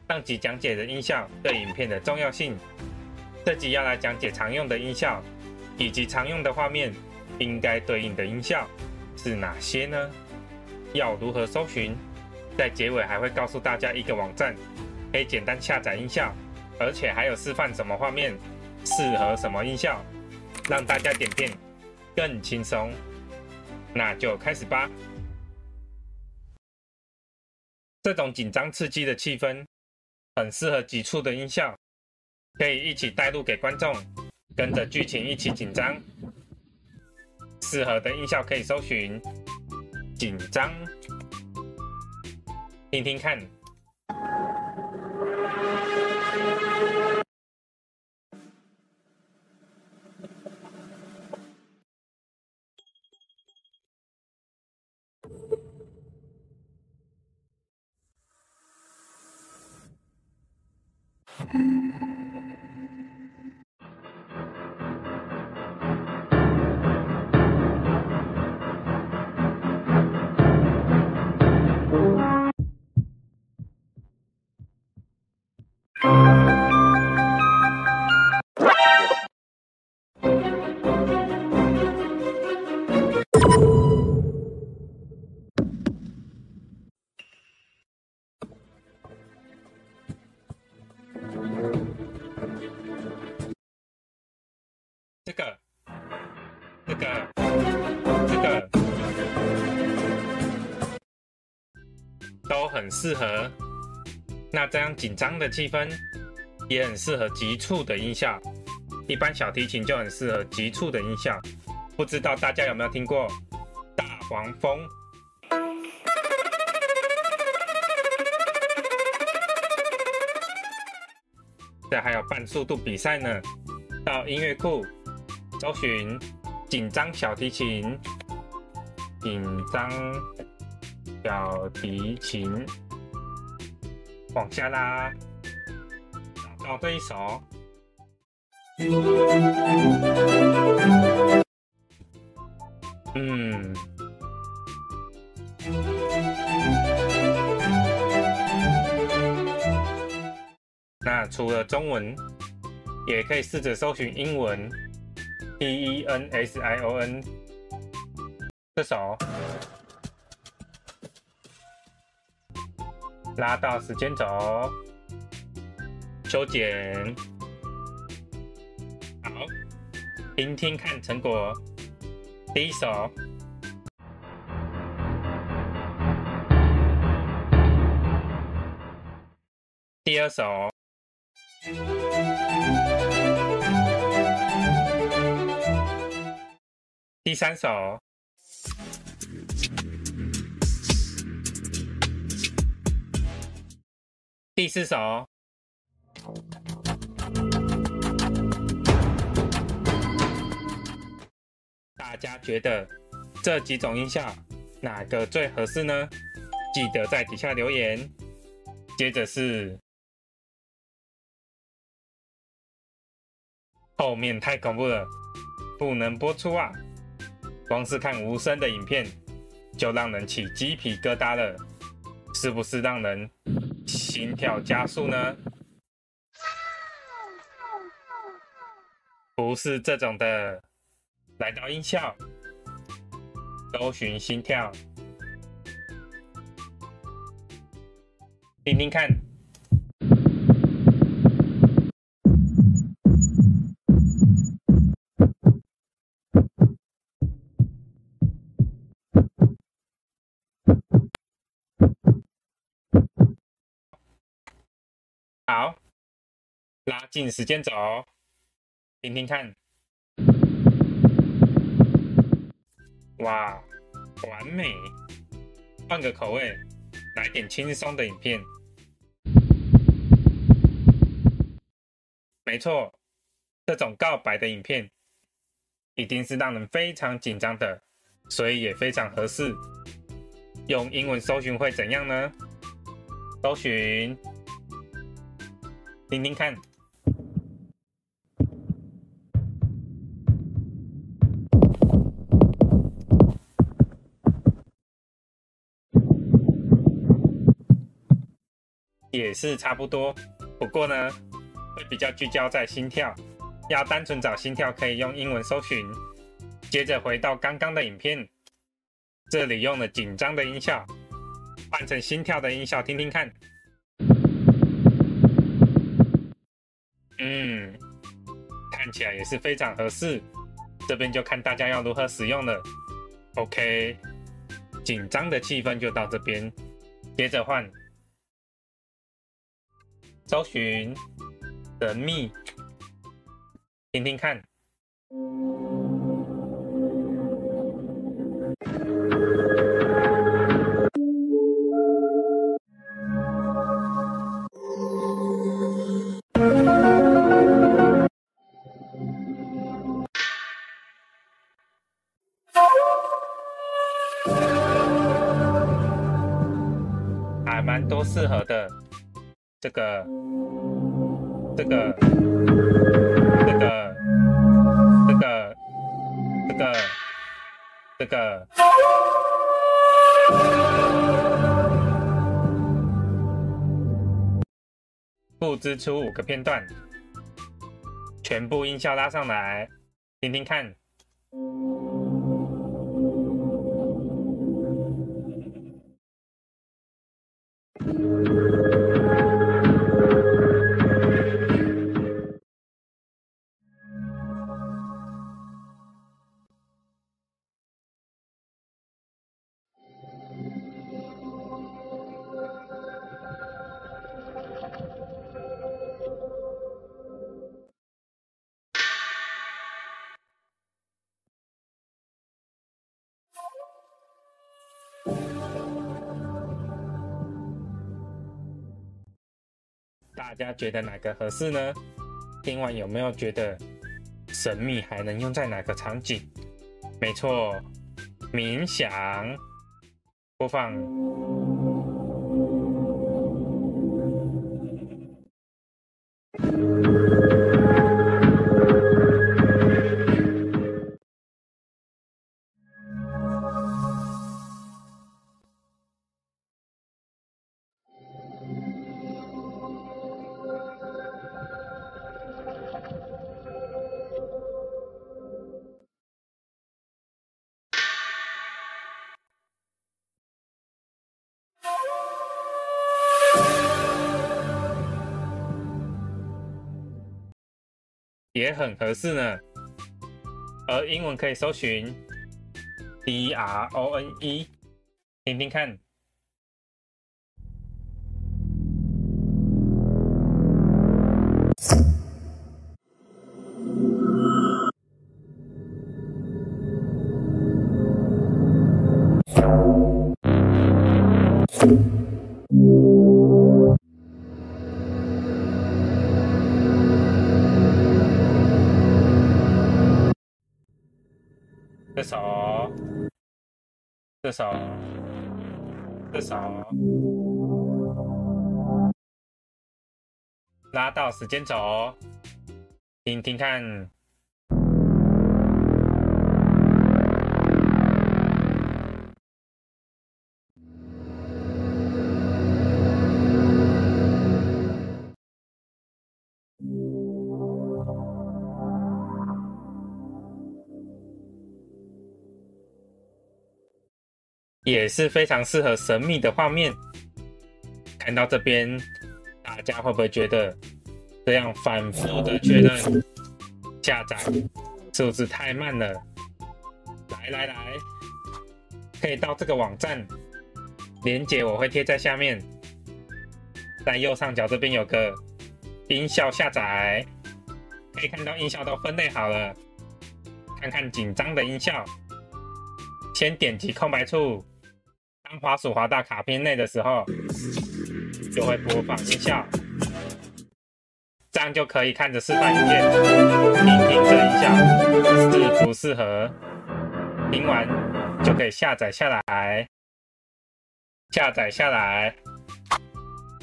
上集讲解的音效对影片的重要性，这集要来讲解常用的音效，以及常用的画面应该对应的音效是哪些呢？要如何搜寻？在结尾还会告诉大家一个网站，可以简单下载音效，而且还有示范什么画面适合什么音效，让大家点片更轻松。那就开始吧。这种紧张刺激的气氛，很适合急促的音效，可以一起带入给观众，跟着剧情一起紧张。适合的音效可以搜寻紧张，听听看。这个都很适合。那这样紧张的气氛也很适合急促的音效，一般小提琴就很适合急促的音效。不知道大家有没有听过大黄蜂？这还有半速度比赛呢。到音乐库搜寻紧张小提琴，紧张小提琴，往下拉，找到这一首。那除了中文，也可以试着搜寻英文 Tension 这首，拉到时间轴，修剪，好，听听看成果。第一首，第二首。第三首，第四首，大家觉得这几种音效哪个最合适呢？记得在底下留言。接着是后面太恐怖了，不能播出啊！光是看无声的影片，就让人起鸡皮疙瘩了，是不是让人心跳加速呢？不是这种的。来到音效，搜寻心跳，听听看。好，拉近时间轴，听听看。哇，完美！换个口味，来点轻松的影片。没错，这种告白的影片一定是让人非常紧张的，所以也非常合适。用英文搜寻会怎样呢？搜寻，听听看。也是差不多，不过呢，会比较聚焦在心跳。要单纯找心跳，可以用英文搜寻。接着回到刚刚的影片，这里用了紧张的音效，换成心跳的音效，听听看。看起来也是非常合适。这边就看大家要如何使用了。OK， 紧张的气氛就到这边，接着换搜寻神秘，听听看。还蛮多适合的，这个，复制出5个片段，全部音效拉上来，听听看。大家觉得哪个合适呢？听完有没有觉得神秘还能用在哪个场景？没错，冥想。播放。也很合适呢。而英文可以搜寻 DRONE， 听听看。这首，拉到时间轴，听听看。也是非常适合神秘的画面。看到这边，大家会不会觉得这样反复的确认下载是不是太慢了？来，可以到这个网站，连结我会贴在下面，在右上角这边有个音效下载，可以看到音效都分类好了。看看紧张的音效，先点击空白处。当滑鼠滑到卡片内的时候，就会播放音效，这样就可以看着示范影片，听听这音效适不适合。听完就可以下载下来，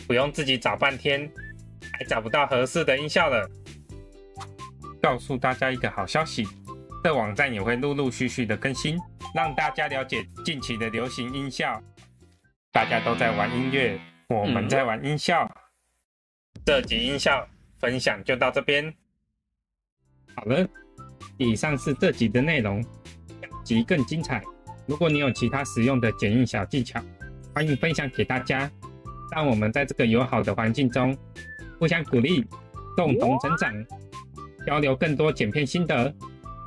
不用自己找半天，还找不到合适的音效了。告诉大家一个好消息，这网站也会陆陆续续的更新，让大家了解近期的流行音效。大家都在玩音乐，我们在玩音效。这集音效分享就到这边。好了，以上是这集的内容，下集更精彩。如果你有其他实用的剪映小技巧，欢迎分享给大家，让我们在这个友好的环境中互相鼓励，共同成长，交流更多剪片心得。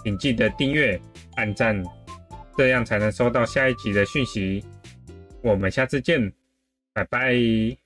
请记得订阅、按赞，这样才能收到下一集的讯息。我们下次见，拜拜。